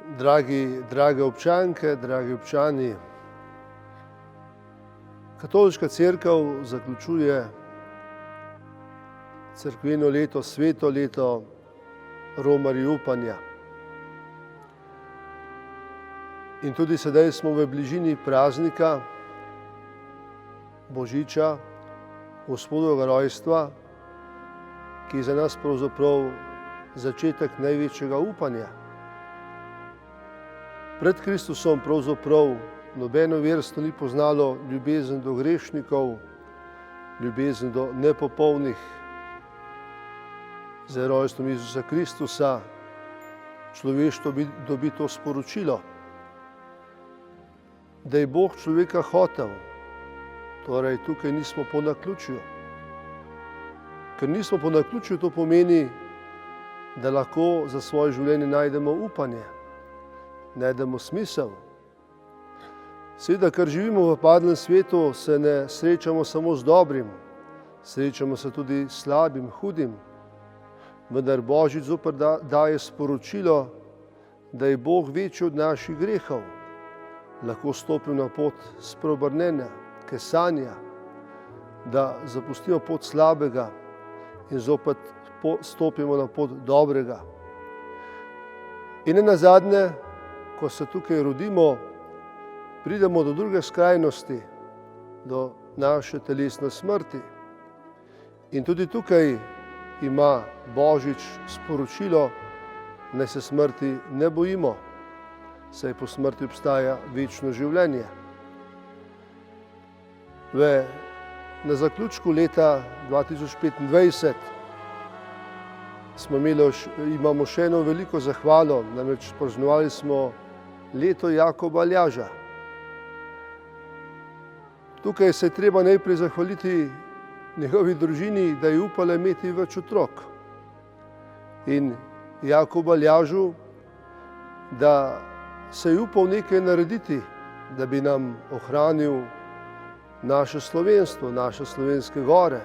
Drage občanke, dragi občani, Katoliška cerkev zaključuje cerkveno leto, sveto leto romarji upanja. In tudi sedaj smo v bližini praznika Božiča, Gospodovega rojstva, ki je za nas pravzaprav začetek največjega upanja. Pred Kristusom pravzaprav nobeno verstvo ni poznalo ljubezen do grešnikov, ljubezen do nepopolnih. Z rojstvom Jezusa Kristusa človeštvo dobi to sporočilo, da je Bog človeka hotel. Torej, tukaj nismo po naključju. Ker nismo po naključju, to pomeni, da lahko za svoje življenje najdemo upanje, najdemo smisel. Seveda, ker živimo v padlem svetu, se ne srečamo samo z dobrim, srečamo se tudi s slabim, hudim. Vendar Božič zopet daje sporočilo, da je Bog večji od naših grehov. Lahko stopimo na pot spreobrnenja, kesanja, da zapustimo pot slabega in zopet stopimo na pot dobrega. In nenazadnje, ko se tukaj rodimo, pridemo do druge skrajnosti, do naše telesne smrti. In tudi tukaj ima Božič sporočilo, naj se smrti ne bojimo, saj po smrti obstaja večno življenje. Na zaključku leta 2025 imamo še eno veliko zahvalo, namreč praznovali smo leto Jakoba Aljaža. Tukaj se je treba najprej zahvaliti njegovi družini, da je upala imeti več otrok. In Jakobu Aljažu, da se je upal nekaj narediti, da bi nam ohranil naše slovenstvo, naše slovenske gore.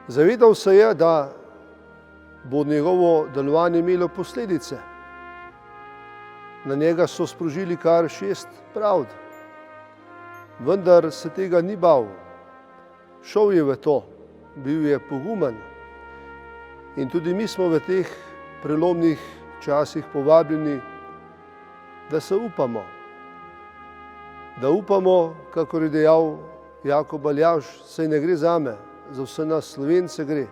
Zavedal se je, da bo njegovo delovanje imelo posledice. Na njega so sprožili kar 6 pravd, vendar se tega ni bal. Šel je v to, bil je pogumen. In tudi mi smo v teh prelomnih časih povabljeni, da se upamo. Da upamo, kakor je dejal Jakob Aljaž, saj ne gre zame, za vse nas Slovence gre.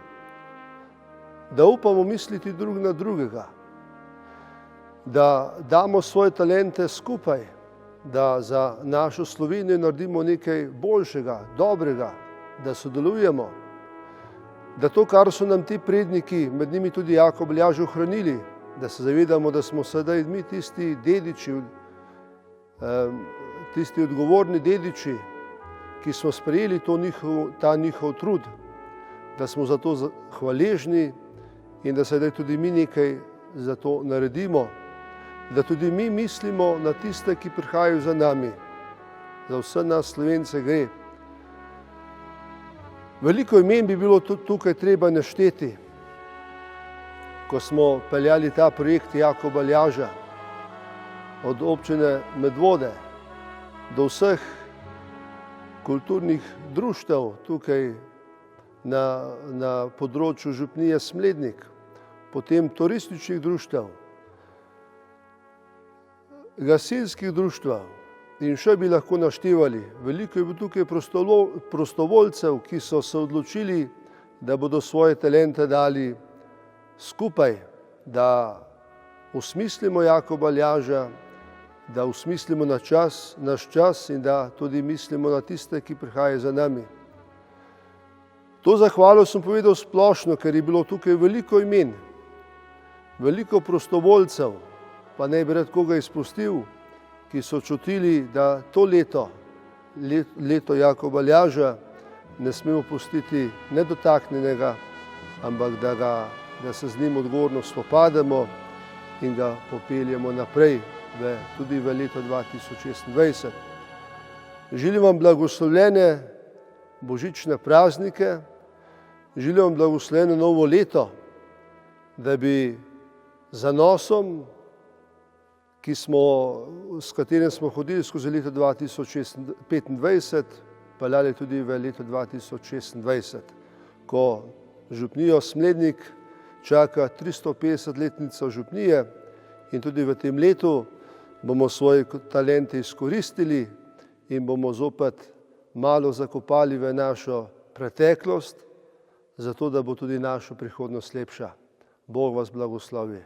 Da upamo misliti drug na drugega, da damo svoje talente skupaj, da za našo Slovenijo naredimo nekaj boljšega, dobrega, da sodelujemo, da to, kar so nam ti predniki, med njimi tudi Jakob Aljaž, ohranili, da se zavedamo, da smo sedaj mi tisti dediči, tisti odgovorni dediči, ki smo sprejeli ta njihov trud, da smo za to hvaležni in da sedaj tudi mi nekaj za to naredimo, da tudi mi mislimo na tiste, ki prihajajo za nami. Za vse nas Slovence gre. Veliko imen bi bilo tukaj treba našteti, ko smo peljali ta projekt Jakoba Aljaža, od občine Medvode do vseh kulturnih društev tukaj na področju župnije Smlednik, potem turističnih društev, gasilskih društev in še bi lahko naštevali. Veliko je bilo tukaj prostovoljcev, ki so se odločili, da bodo svoje talente dali skupaj, da osmislimo Jakoba Aljaža, da osmislimo naš čas in da tudi mislimo na tiste, ki prihajajo za nami. To zahvalo sem povedal splošno, ker je bilo tukaj veliko imen, veliko prostovoljcev, pa ne bi rad koga izpustil, ki so čutili, da to leto Jakoba Aljaža, ne smemo pustiti nedotaknjenega, ampak da se z njim odgovorno spopademo in ga popeljemo naprej tudi v leto 2026. Želim vam blagoslovljene božične praznike, želim vam blagoslovljeno novo leto, da bi z zanosom s katerim smo hodili skozi leto 2025, peljali tudi v leto 2026, ko župnijo Smlednik čaka 350-letnica župnije in tudi v tem letu bomo svoje talente izkoristili in bomo zopet malo zakopali v našo preteklost, zato da bo tudi naša prihodnost lepša. Bog vas blagoslovi.